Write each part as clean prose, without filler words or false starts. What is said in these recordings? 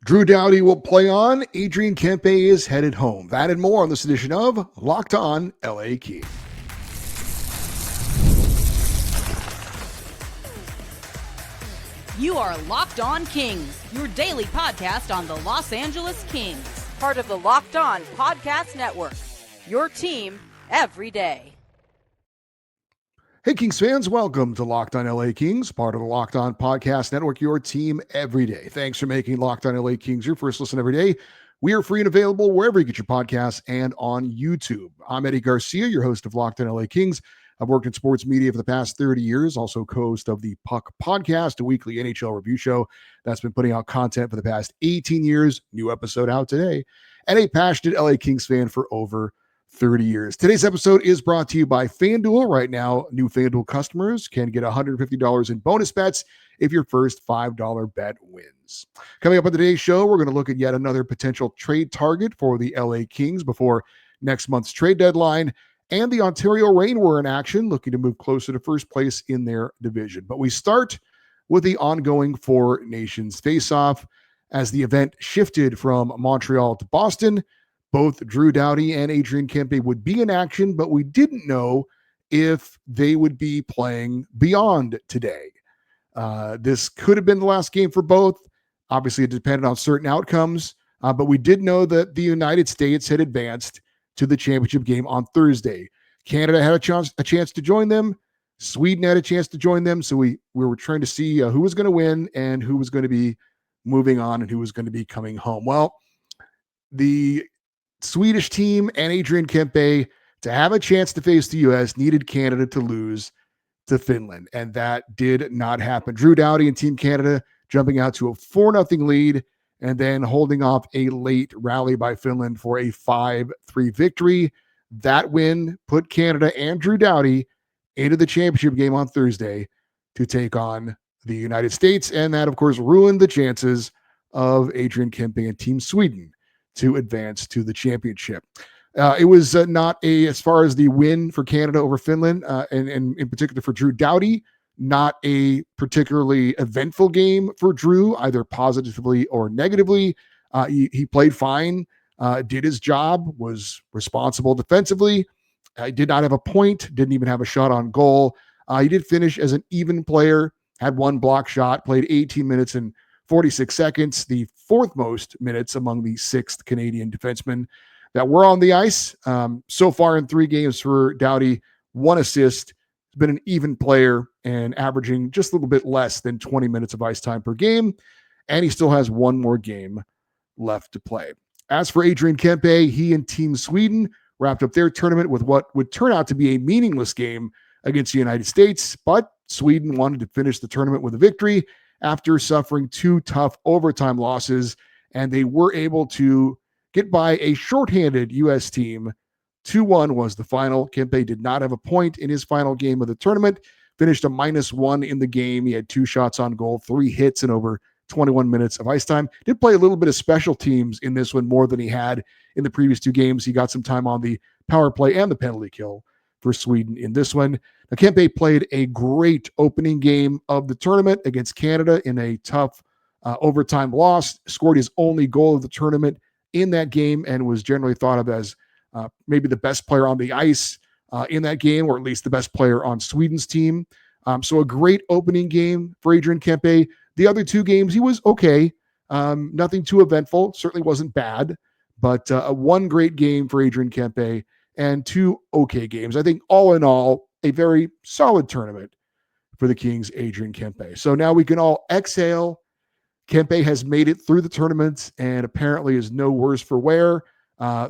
Drew Doughty will play on. Adrian Kempe is headed home. That and more on this edition of Locked On LA Kings. You are Locked On Kings, your daily podcast on the Los Angeles Kings. Part of the Locked On Podcast Network, your team every day. Hey, Kings fans, welcome to Locked On LA Kings, part of the Locked On Podcast Network, your team every day. Thanks for making Locked On LA Kings your first listen every day. We are free and available wherever you get your podcasts and on YouTube. I'm Eddie Garcia, your host of Locked On LA Kings. I've worked in sports media for the past 30 years, also co-host of the Puck Podcast, a weekly NHL review show that's been putting out content for the past 18 years. New episode out today. And a passionate LA Kings fan for over 30 years. Today's episode is brought to you by FanDuel. Right now, new FanDuel customers can get $150 in bonus bets if your first $5 bet wins. Coming up on today's show, we're going to look at yet another potential trade target for the LA Kings before next month's trade deadline, and the Ontario Reign were in action, looking to move closer to first place in their division. But we start with the ongoing Four Nations face-off as the event shifted from Montreal to Boston. Both Drew Doughty and Adrian Kempe would be in action, but we didn't know if they would be playing beyond today. This could have been the last game for both. Obviously, it depended on certain outcomes, but we did know that the United States had advanced to the championship game on Thursday. Canada had a chance to join them. Sweden had a chance to join them. So we were trying to see who was going to win and who was going to be moving on and who was going to be coming home. Well, the Swedish team and Adrian Kempe, to have a chance to face the U.S., needed Canada to lose to Finland, and that did not happen. Drew Doughty and Team Canada jumping out to a 4-0 lead and then holding off a late rally by Finland for a 5-3 victory. That win put Canada and Drew Doughty into the championship game on Thursday to take on the United States, and that, of course, ruined the chances of Adrian Kempe and Team Sweden to advance to the championship. It was not as far as the win for Canada over Finland, and in particular for Drew Doughty, not a particularly eventful game for Drew, either positively or negatively. He played fine, did his job, was responsible defensively. Did not have a point, didn't even have a shot on goal. He did finish as an even player, had one block shot, played 18 minutes and 46 seconds, the fourth most minutes among the sixth Canadian defensemen that were on the ice. So far in 3 games for Doughty, 1 assist. He's been an even player and averaging just a little bit less than 20 minutes of ice time per game. And he still has 1 more game left to play. As for Adrian Kempe, he and Team Sweden wrapped up their tournament with what would turn out to be a meaningless game against the United States, but Sweden wanted to finish the tournament with a victory after suffering 2 tough overtime losses, and they were able to get by a shorthanded U.S. team. 2-1 was the final. Kempe did not have a point in his final game of the tournament, finished a -1 in the game. He had 2 shots on goal, 3 hits in over 21 minutes of ice time. Did play a little bit of special teams in this one, more than he had in the previous 2 games. He got some time on the power play and the penalty kill for Sweden in this one. Now, Kempe played a great opening game of the tournament against Canada in a tough overtime loss, scored his only goal of the tournament in that game, and was generally thought of as maybe the best player on the ice in that game, or at least the best player on Sweden's team. So a great opening game for Adrian Kempe. The other 2 games, he was okay. Nothing too eventful. Certainly wasn't bad, but 1 great game for Adrian Kempe and 2 okay games. I think all in all, a very solid tournament for the Kings, Adrian Kempe. So now we can all exhale. Kempe has made it through the tournament and apparently is no worse for wear.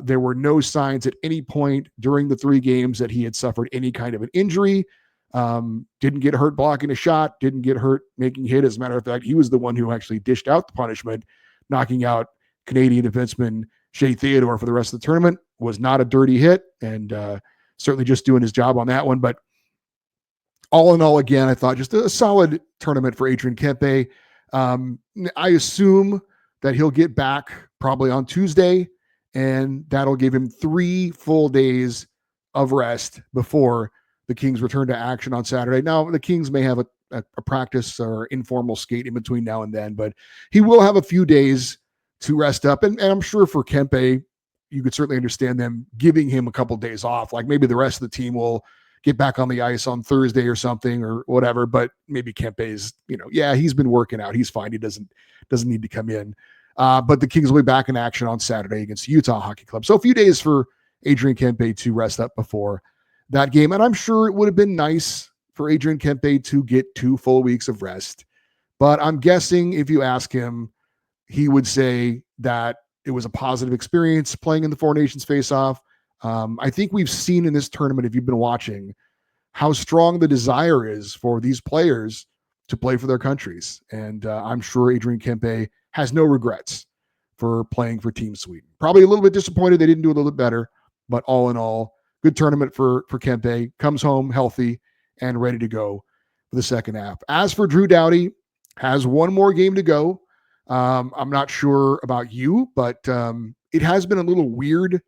There were no signs at any point during the 3 games that he had suffered any kind of an injury. Didn't get hurt blocking a shot, didn't get hurt making a hit. As a matter of fact, he was the one who actually dished out the punishment, knocking out Canadian defenseman Shea Theodore for the rest of the tournament. Was not a dirty hit, and certainly just doing his job on that one. But all in all, again, I thought just a solid tournament for Adrian Kempe. I assume that he'll get back probably on Tuesday, and that'll give him 3 full days of rest before the Kings return to action on Saturday. Now, the Kings may have a practice or informal skate in between now and then, but he will have a few days to rest up. And I'm sure for Kempe, you could certainly understand them giving him a couple of days off. Like maybe the rest of the team will get back on the ice on Thursday or something or whatever. But maybe Kempe's, he's been working out. He's fine. He doesn't need to come in. But the Kings will be back in action on Saturday against Utah Hockey Club. So a few days for Adrian Kempe to rest up before that game. And I'm sure it would have been nice for Adrian Kempe to get 2 full weeks of rest. But I'm guessing if you ask him, he would say that it was a positive experience playing in the Four Nations face-off. I think we've seen in this tournament, if you've been watching, how strong the desire is for these players to play for their countries. And I'm sure Adrian Kempe has no regrets for playing for Team Sweden. Probably a little bit disappointed they didn't do a little bit better, but all in all, good tournament for Kempe. Comes home healthy and ready to go for the second half. As for Drew Doughty, has one more game to go. I'm not sure about you, but it has been a little weird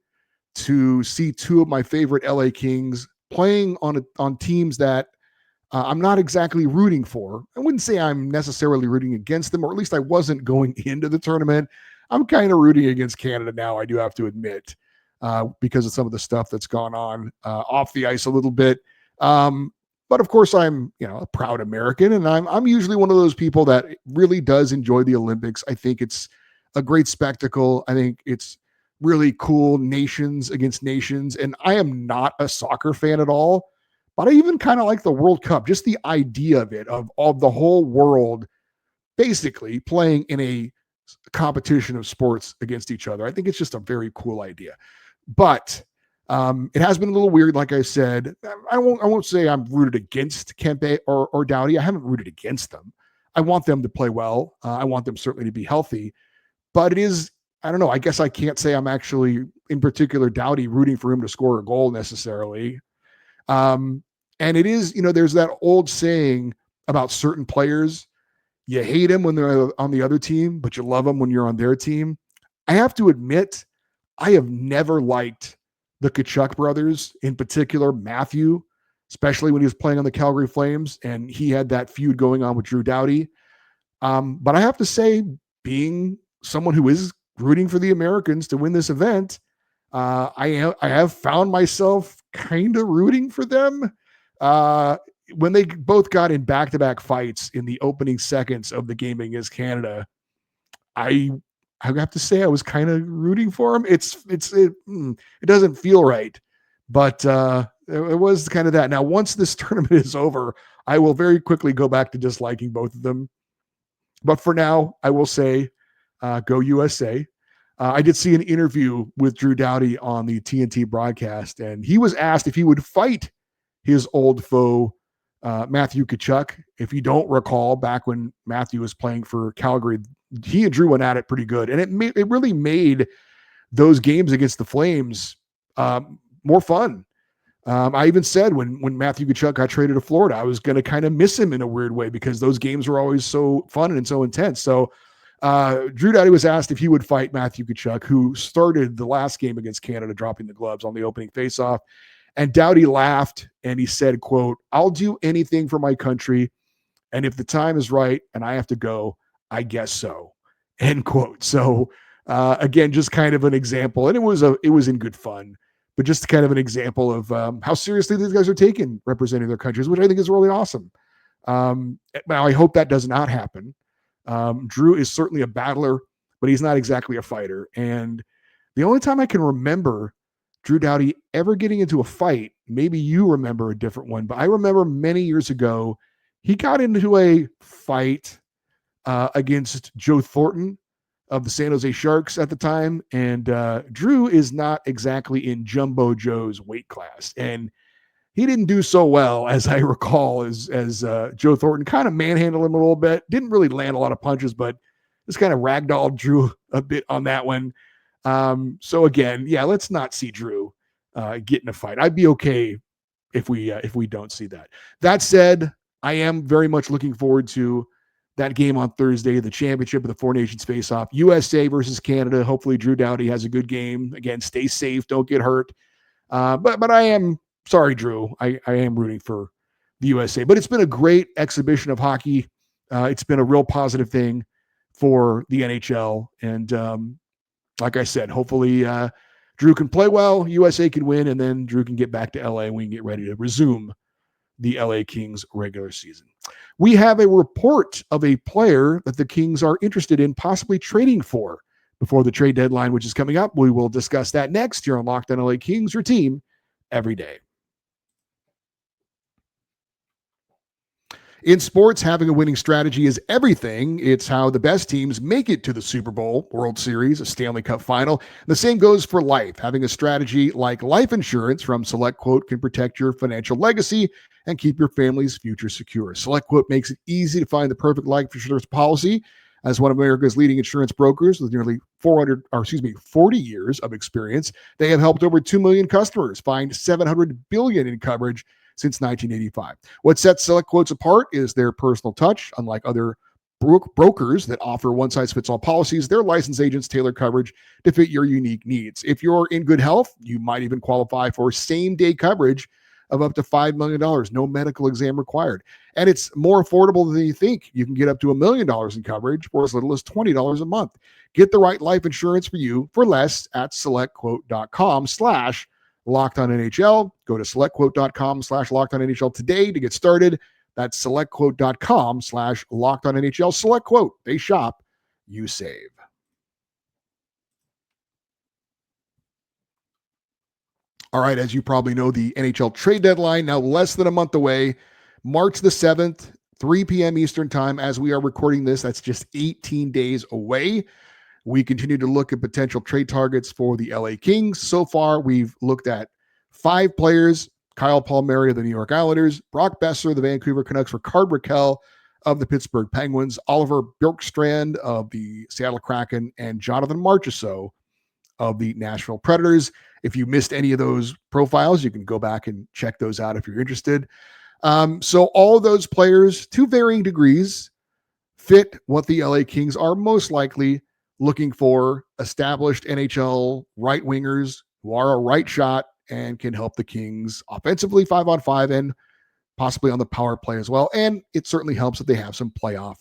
to see 2 of my favorite LA Kings playing on teams that I'm not exactly rooting for. I wouldn't say I'm necessarily rooting against them, or at least I wasn't going into the tournament. I'm kind of rooting against Canada now, I do have to admit, because of some of the stuff that's gone on off the ice a little bit. But of course, I'm a proud American, and I'm usually one of those people that really does enjoy the Olympics. I think it's a great spectacle. I think it's really cool, nations against nations. And I am not a soccer fan at all, but I even kind of like the World Cup, just the idea of it, of the whole world basically playing in a competition of sports against each other. I think it's just a very cool idea. But it has been a little weird, like I said. I won't say I'm rooted against Kempe or Doughty. I haven't rooted against them. I want them to play well. I want them certainly to be healthy. But it is, I don't know, I guess I can't say I'm actually, in particular, Doughty, rooting for him to score a goal necessarily. And it is, there's that old saying about certain players. You hate them when they're on the other team, but you love them when you're on their team. I have to admit, I have never liked the Tkachuk brothers, in particular Matthew, especially when he was playing on the Calgary Flames and he had that feud going on with Drew Doughty. But I have to say, being someone who is rooting for the Americans to win this event, I have found myself kind of rooting for them. When they both got in back-to-back fights in the opening seconds of the game against Canada, I have to say I was kind of rooting for him. It doesn't feel right, but it was kind of that. Now, once this tournament is over, I will very quickly go back to disliking both of them. But for now, I will say, go USA. I did see an interview with Drew Doughty on the TNT broadcast, and he was asked if he would fight his old foe, Matthew Tkachuk. If you don't recall, back when Matthew was playing for Calgary, he and Drew went at it pretty good. And it really made those games against the Flames more fun. I even said when Matthew Tkachuk got traded to Florida, I was going to kind of miss him in a weird way because those games were always so fun and so intense. So Drew Doughty was asked if he would fight Matthew Tkachuk, who started the last game against Canada, dropping the gloves on the opening faceoff. And Doughty laughed and he said, quote, "I'll do anything for my country. And if the time is right and I have to go, I guess so," end quote. So again, just kind of an example. And it was in good fun, but just kind of an example of how seriously these guys are taking representing their countries, which I think is really awesome. Now, I hope that does not happen. Drew is certainly a battler, but he's not exactly a fighter. And the only time I can remember Drew Doughty ever getting into a fight, maybe you remember a different one, but I remember many years ago, he got into a fight against Joe Thornton of the San Jose Sharks at the time. And Drew is not exactly in Jumbo Joe's weight class. And he didn't do so well, as I recall, as Joe Thornton kind of manhandled him a little bit. Didn't really land a lot of punches, but just kind of ragdolled Drew a bit on that one. So again, yeah, let's not see Drew get in a fight. I'd be okay if we don't see that. That said, I am very much looking forward to that game on Thursday, the championship of the Four Nations face-off, USA versus Canada. Hopefully Drew Doughty has a good game. Again, stay safe, don't get hurt. But I am sorry, Drew. I am rooting for the USA. But it's been a great exhibition of hockey. It's been a real positive thing for the NHL. And like I said, hopefully Drew can play well, USA can win, and then Drew can get back to LA and we can get ready to resume the LA Kings regular season. We have a report of a player that the Kings are interested in possibly trading for before the trade deadline, which is coming up. We will discuss that next here on Locked On LA Kings, your team every day. In sports, having a winning strategy is everything. It's how the best teams make it to the Super Bowl, World Series, a Stanley Cup final. The same goes for life. Having a strategy like life insurance from SelectQuote can protect your financial legacy and keep your family's future secure. SelectQuote makes it easy to find the perfect life insurance policy. As one of America's leading insurance brokers with nearly 40 years of experience, they have helped over 2 million customers find $700 billion in coverage since 1985. What sets SelectQuotes apart is their personal touch. Unlike other brokers that offer one-size-fits-all policies, their licensed agents tailor coverage to fit your unique needs. If you're in good health, you might even qualify for same-day coverage of up to $5 million, no medical exam required. And it's more affordable than you think. You can get up to $1 million in coverage for as little as $20 a month. Get the right life insurance for you for less at selectquote.com/LockedOnNHL. Go to selectquote.com/LockedOnNHL today to get started. That's selectquote.com/LockedOnNHL. SelectQuote. They shop, you save. All right, as you probably know, the NHL trade deadline now less than a month away, March the 7th, 3 p.m. Eastern time. As we are recording this, that's just 18 days away. We continue to look at potential trade targets for the LA Kings. So far, we've looked at 5 players: Kyle Palmieri of the New York Islanders, Brock Besser of the Vancouver Canucks, Rickard Rakell of the Pittsburgh Penguins, Oliver Bjorkstrand of the Seattle Kraken, and Jonathan Marchessault of the Nashville Predators. If you missed any of those profiles, you can go back and check those out if you're interested. So all those players, to varying degrees, fit what the LA Kings are most likely looking for: established NHL right wingers who are a right shot and can help the Kings offensively 5-on-5 and possibly on the power play as well. And it certainly helps that they have some playoff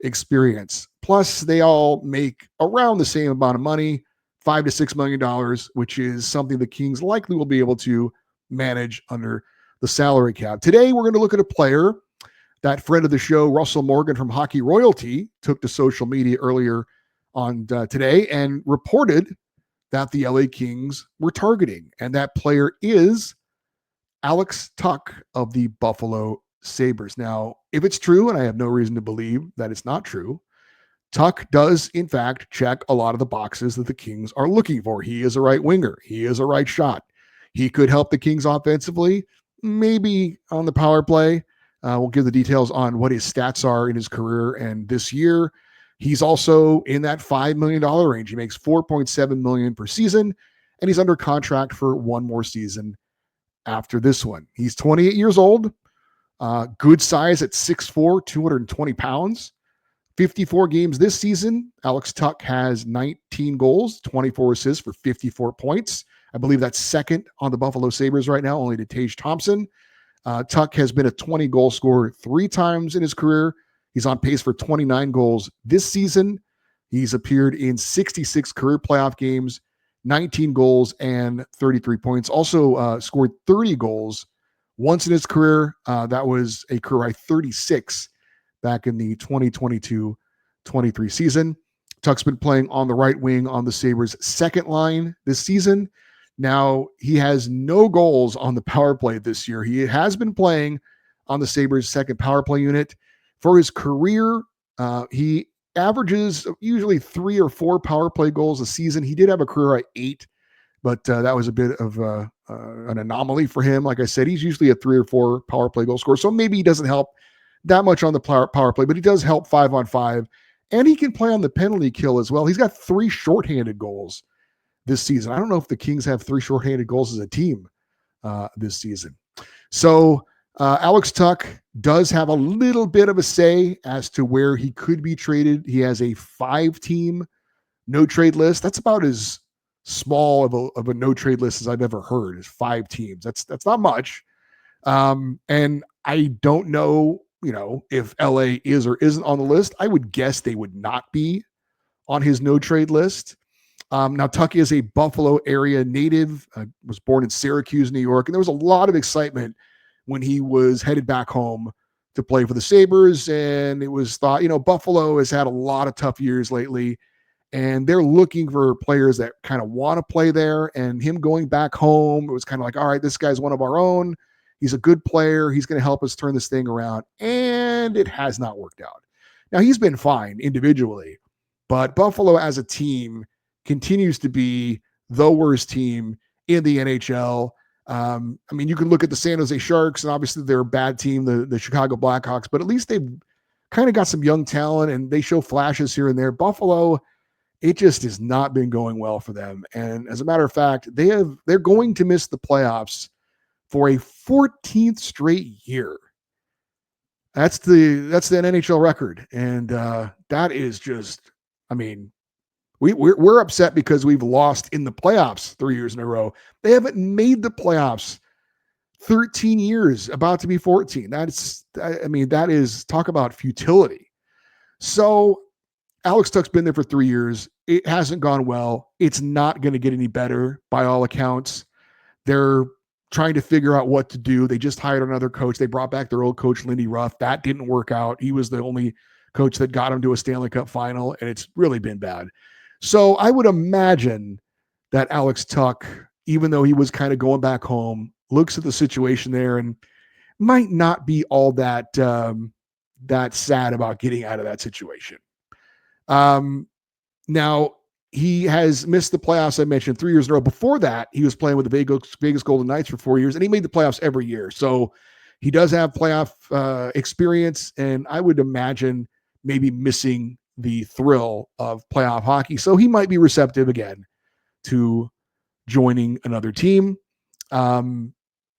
experience. Plus, they all make around the same amount of money, $5 to $6 million, which is something the Kings likely will be able to manage under the salary cap. Today, we're going to look at a player that friend of the show, Russell Morgan from Hockey Royalty, took to social media earlier on today and reported that the LA Kings were targeting. And that player is Alex Tuch of the Buffalo Sabres. Now, if it's true, and I have no reason to believe that it's not true, Tuch does, in fact, check a lot of the boxes that the Kings are looking for. He is a right winger. He is a right shot. He could help the Kings offensively, maybe on the power play. We'll give the details on what his stats are in his career and this year. He's also in that $5 million range. He makes $4.7 million per season, and he's under contract for one more season after this one. He's 28 years old, good size at 6'4", 220 pounds. 54 games this season. Alex Tuch has 19 goals, 24 assists for 54 points. I believe that's second on the Buffalo Sabres right now, only to Tage Thompson. Tuch has been a 20-goal scorer 3 times in his career. He's on pace for 29 goals this season. He's appeared in 66 career playoff games, 19 goals and 33 points. Also scored 30 goals once in his career. That was a career high 36 back in the 2022-23 season. Tuch's been playing on the right wing on the Sabres' second line this season. Now, he has no goals on the power play this year. He has been playing on the Sabres' second power play unit. For his career, he averages usually 3 or 4 power play goals a season. He did have a career at 8, but that was a bit of an anomaly for him. Like I said, he's usually a 3 or 4 power play goal scorer, so maybe he doesn't help that much on the power play, but he does help 5-on-5, and he can play on the penalty kill as well. He's got 3 shorthanded goals this season. I don't know if the Kings have 3 shorthanded goals as a team this season. So Alex Tuch does have a little bit of a say as to where he could be traded. He has a 5-team no-trade list. That's about as small of a no-trade list as I've ever heard, is 5 teams. That's not much. And I don't know if LA is or isn't on the list, I would guess they would not be on his no trade list. Now, Tuck is a Buffalo area native, was born in Syracuse, New York, and there was a lot of excitement when he was headed back home to play for the Sabres. And it was thought, Buffalo has had a lot of tough years lately, and they're looking for players that kind of want to play there. And him going back home, it was kind of like, all right, this guy's one of our own. He's a good player. He's going to help us turn this thing around. And it has not worked out. Now, he's been fine individually, but Buffalo as a team continues to be the worst team in the NHL. You can look at the San Jose Sharks, and obviously they're a bad team, the Chicago Blackhawks, but at least they've kind of got some young talent and they show flashes here and there. Buffalo, it just has not been going well for them. And as a matter of fact, they're going to miss the playoffs for a 14th straight year. That's the NHL record. And that is just, we're upset because we've lost in the playoffs 3 years in a row. They haven't made the playoffs 13 years, about to be 14. That is talk about futility. So Alex Tuch's been there for 3 years. It hasn't gone well. It's not going to get any better by all accounts. They're trying to figure out what to do. They just hired another coach. They brought back their old coach, Lindy Ruff. That didn't work out. He was the only coach that got him to a Stanley Cup final, and it's really been bad. So I would imagine that Alex Tuch, even though he was kind of going back home, looks at the situation there and might not be all that sad about getting out of that situation. Now, he has missed the playoffs, I mentioned, 3 years in a row. Before that, he was playing with the Vegas Golden Knights for 4 years, and he made the playoffs every year. So he does have playoff experience, and I would imagine maybe missing the thrill of playoff hockey. So he might be receptive again to joining another team. And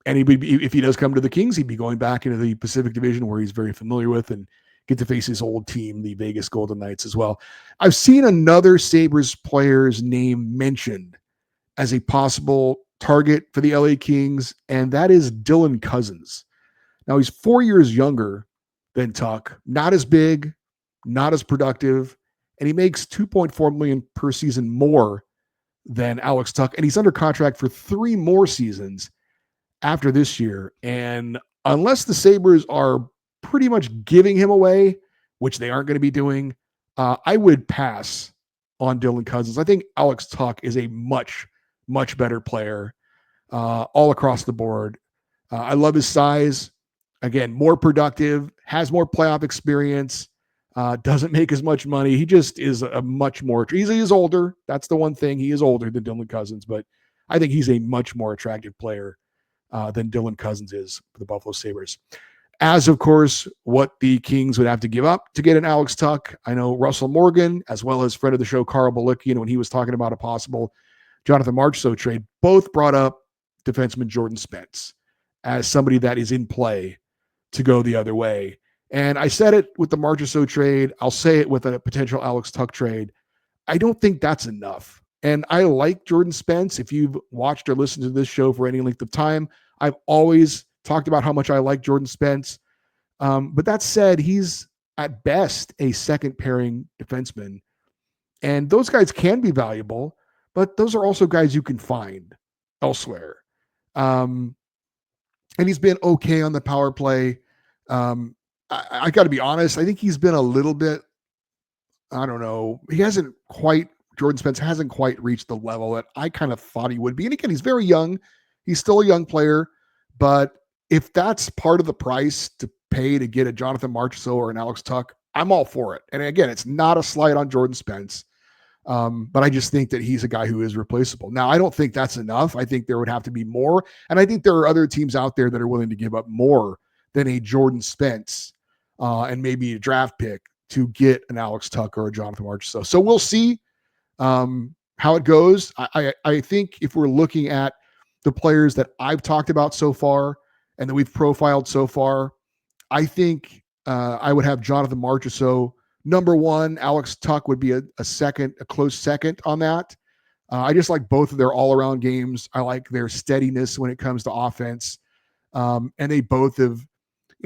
if he does come to the Kings, he'd be going back into the Pacific Division where he's very familiar with and get to face his old team, the Vegas Golden Knights, as well. I've seen another Sabres player's name mentioned as a possible target for the LA Kings, and that is Dylan Cousins. Now, he's 4 years younger than Tuch, not as big, not as productive, and he makes $2.4 million per season more than Alex Tuch, and he's under contract for 3 more seasons after this year. And unless the Sabres are pretty much giving him away, which they aren't going to be doing, I would pass on Dylan Cousins. I think Alex Tuch is a much, much better player all across the board. I love his size. Again, more productive, has more playoff experience, doesn't make as much money. He just is a much more, he is older. That's the one thing. He is older than Dylan Cousins, but I think he's a much more attractive player than Dylan Cousins is for the Buffalo Sabres. As, of course, what the Kings would have to give up to get an Alex Tuch. I know Russell Morgan, as well as friend of the show, Carl Balicki, when he was talking about a possible Jonathan Marchessault trade, both brought up defenseman Jordan Spence as somebody that is in play to go the other way. And I said it with the Marchessault trade. I'll say it with a potential Alex Tuch trade. I don't think that's enough. And I like Jordan Spence. If you've watched or listened to this show for any length of time, I've always talked about how much I like Jordan Spence. But that said, he's at best a second pairing defenseman. And those guys can be valuable, but those are also guys you can find elsewhere. And he's been okay on the power play. I got to be honest. I think he's been a little bit, I don't know. Jordan Spence hasn't quite reached the level that I kind of thought he would be. And again, he's very young. He's still a young player, but if that's part of the price to pay to get a Jonathan Marchessault or an Alex Tuch, I'm all for it. And again, it's not a slight on Jordan Spence, but I just think that he's a guy who is replaceable. Now, I don't think that's enough. I think there would have to be more. And I think there are other teams out there that are willing to give up more than a Jordan Spence and maybe a draft pick to get an Alex Tuch or a Jonathan Marchessault. So we'll see how it goes. I think if we're looking at the players that I've talked about so far and that we've profiled so far, I think I would have Jonathan Marchessault number one. Alex Tuch would be a close second on that. I just like both of their all-around games. I like their steadiness when it comes to offense. And they both have,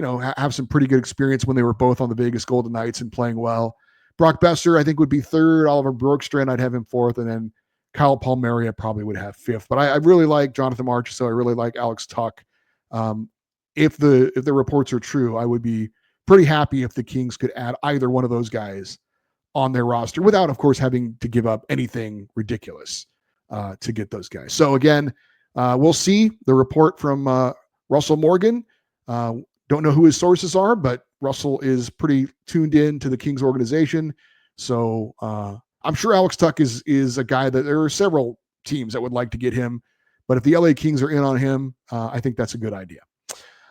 have some pretty good experience when they were both on the Vegas Golden Knights and playing well. Brock Besser, I think, would be third. Oliver Brokstrand, I'd have him fourth. And then Kyle Palmieri, I probably would have fifth. But I really like Jonathan Marchessault. I really like Alex Tuck. If the reports are true, I would be pretty happy if the Kings could add either one of those guys on their roster without, of course, having to give up anything ridiculous to get those guys. So again, we'll see the report from Russell Morgan. Don't know who his sources are, but Russell is pretty tuned in to the Kings organization. So I'm sure Alex Tuck is a guy that there are several teams that would like to get him. But if the LA Kings are in on him, I think that's a good idea.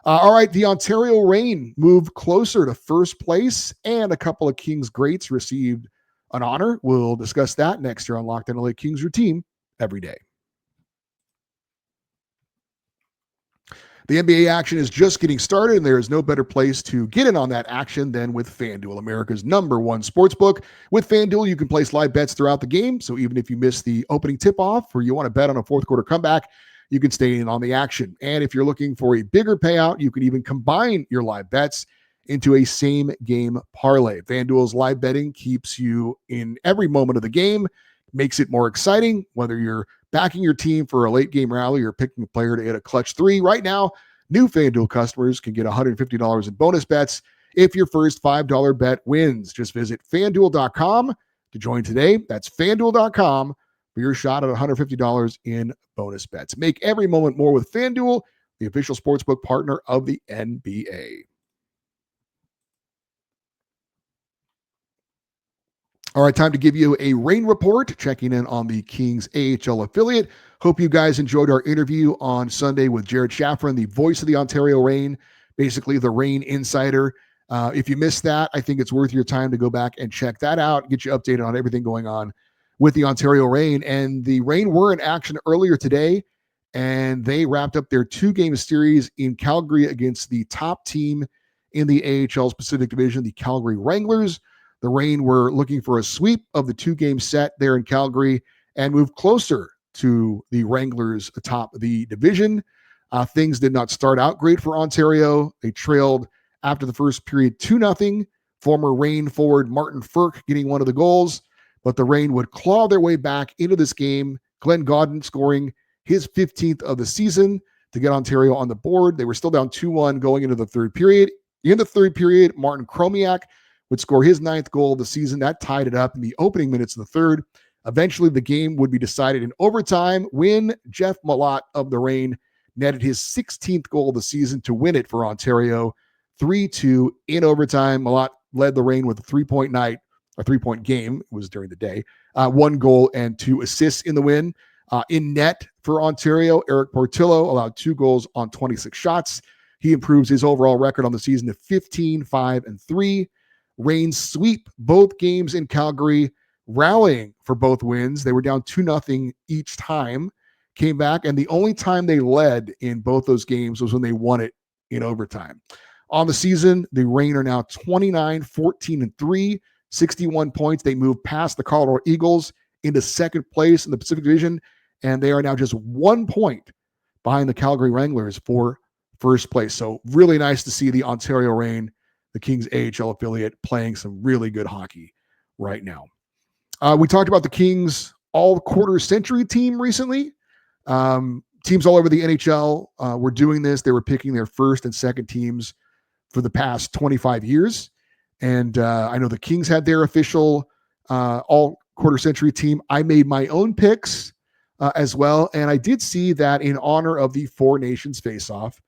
All right, the Ontario Reign moved closer to first place, and a couple of Kings greats received an honor. We'll discuss that next year on Locked On LA Kings, your team every day. The NBA action is just getting started, and there is no better place to get in on that action than with FanDuel, America's #1 sportsbook. With FanDuel, you can place live bets throughout the game, so even if you miss the opening tip-off or you want to bet on a fourth quarter comeback, you can stay in on the action. And if you're looking for a bigger payout, you can even combine your live bets into a same-game parlay. FanDuel's live betting keeps you in every moment of the game, makes it more exciting, whether you're backing your team for a late game rally or picking a player to hit a clutch three. Right now, new FanDuel customers can get $150 in bonus bets if your first $5 bet wins. Just visit FanDuel.com to join today. That's FanDuel.com for your shot at $150 in bonus bets. Make every moment more with FanDuel, the official sportsbook partner of the NBA. All right, time to give you a Reign report, checking in on the Kings AHL affiliate. Hope you guys enjoyed our interview on Sunday with Jared Shaffron, the voice of the Ontario Reign, basically the Reign insider. If you missed that, I think it's worth your time to go back and check that out, get you updated on everything going on with the Ontario Reign. And the Reign were in action earlier today, and they wrapped up their 2-game series in Calgary against the top team in the AHL's Pacific Division, the Calgary Wranglers. The Reign were looking for a sweep of the 2-game set there in Calgary and move closer to the Wranglers atop the division. Things did not start out great for Ontario. They trailed after the first period 2-0. Former Reign forward Martin Ferk getting one of the goals, but the Reign would claw their way back into this game. Glenn Godden scoring his 15th of the season to get Ontario on the board. They were still down 2-1 going into the third period. In the third period, Martin Chromiak would score his 9th goal of the season. That tied it up in the opening minutes of the third. Eventually, the game would be decided in overtime when Jeff Malott of the Reign netted his 16th goal of the season to win it for Ontario, 3-2 in overtime. Malott led the Reign with a 3-point night, a 3-point game. It was during the day. 1 goal and 2 assists in the win. In net for Ontario, Eric Portillo allowed 2 goals on 26 shots. He improves his overall record on the season to 15-5-3. Reign sweep both games in Calgary, rallying for both wins. They were down 2-0 each time, came back, and the only time they led in both those games was when they won it in overtime. On the season, the Reign are now 29-14-3, 61 points. They moved past the Colorado Eagles into second place in the Pacific Division, and they are now just 1 point behind the Calgary Wranglers for first place. So really nice to see the Ontario Reign, the Kings AHL affiliate, playing some really good hockey right now. We talked about the Kings all-quarter century team recently. Teams all over the NHL were doing this. They were picking their first and second teams for the past 25 years. And I know the Kings had their official all-quarter century team. I made my own picks as well. And I did see that in honor of the Four Nations face-off,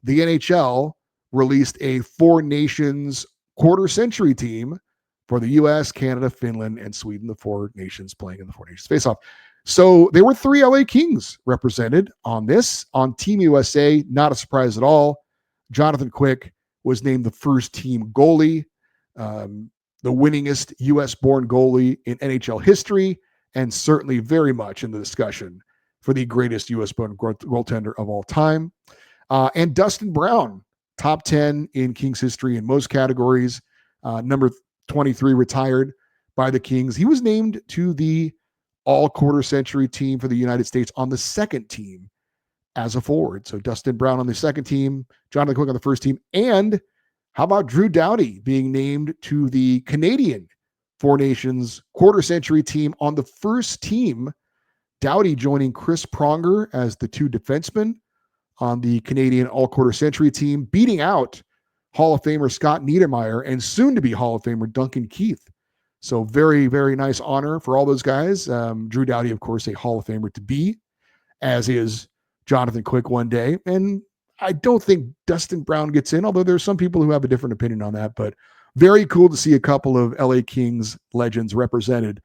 the NHL released a Four Nations quarter century team for the U.S., Canada, Finland, and Sweden, the Four Nations playing in the Four Nations face-off. So there were 3 LA Kings represented on this. On Team USA, not a surprise at all. Jonathan Quick was named the first team goalie, the winningest U.S.-born goalie in NHL history, and certainly very much in the discussion for the greatest U.S.-born goaltender of all time. And Dustin Brown, top 10 in Kings history in most categories. Number 23 retired by the Kings. He was named to the all-quarter century team for the United States on the second team as a forward. So Dustin Brown on the second team, Jonathan Quick on the first team. And how about Drew Doughty being named to the Canadian Four Nations quarter century team on the first team? Doughty joining Chris Pronger as the two defensemen on the Canadian all quarter century team, beating out Hall of Famer Scott Niedermayer and soon to be Hall of Famer Duncan Keith. So very, very nice honor for all those guys. Drew Doughty, of course, a Hall of Famer to be, as is Jonathan Quick one day. And I don't think Dustin Brown gets in, although there's some people who have a different opinion on that. But very cool to see a couple of LA Kings legends represented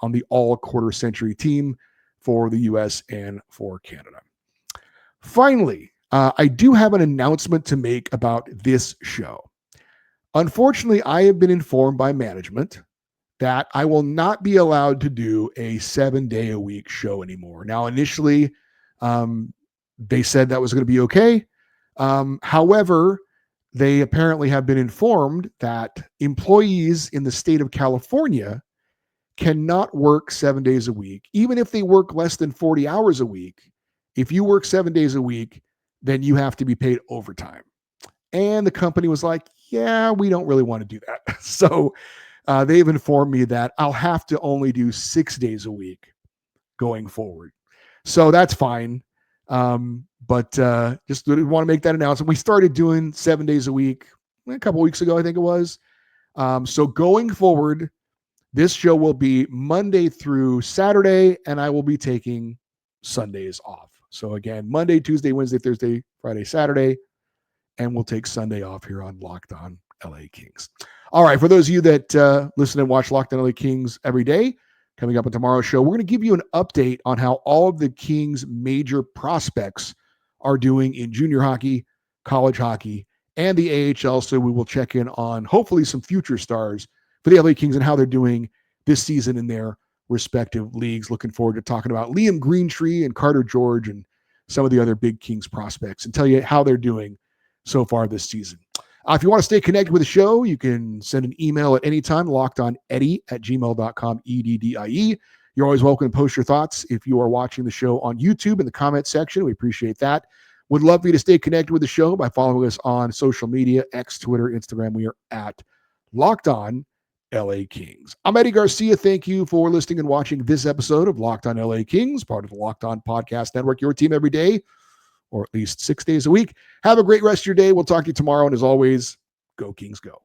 on the all quarter century team for the U.S. and for Canada. Finally, I do have an announcement to make about this show. Unfortunately, I have been informed by management that I will not be allowed to do a 7-day-a-week show anymore. Now, initially, they said that was going to be okay. However, they apparently have been informed that employees in the state of California cannot work 7 days a week, even if they work less than 40 hours a week. If you work 7 days a week, then you have to be paid overtime. And the company was like, yeah, we don't really want to do that. So they've informed me that I'll have to only do 6 days a week going forward. So that's fine. But just want to make that announcement. We started doing 7 days a week a couple weeks ago, I think it was. So going forward, this show will be Monday through Saturday, and I will be taking Sundays off. So again, Monday, Tuesday, Wednesday, Thursday, Friday, Saturday, and we'll take Sunday off here on Locked On LA Kings. All right, for those of you that listen and watch Locked On LA Kings every day, coming up on tomorrow's show, we're going to give you an update on how all of the Kings' major prospects are doing in junior hockey, college hockey, and the AHL. So we will check in on hopefully some future stars for the LA Kings and how they're doing this season in their respective leagues. Looking forward to talking about Liam Greentree and Carter George and some of the other big Kings prospects and tell you how they're doing so far this season. If you want to stay connected with the show, you can send an email at any time, lockedoneddie@gmail.com, EDDIE. You're always welcome to post your thoughts if you are watching the show on YouTube in the comments section. We appreciate that. Would love for you to stay connected with the show by following us on social media, X, Twitter, Instagram. We are at Locked On LA Kings. I'm Eddie Garcia. Thank you for listening and watching this episode of Locked On LA Kings, part of the Locked On Podcast Network, your team every day, or at least 6 days a week. Have a great rest of your day. We'll talk to you tomorrow. And as always, go Kings, go.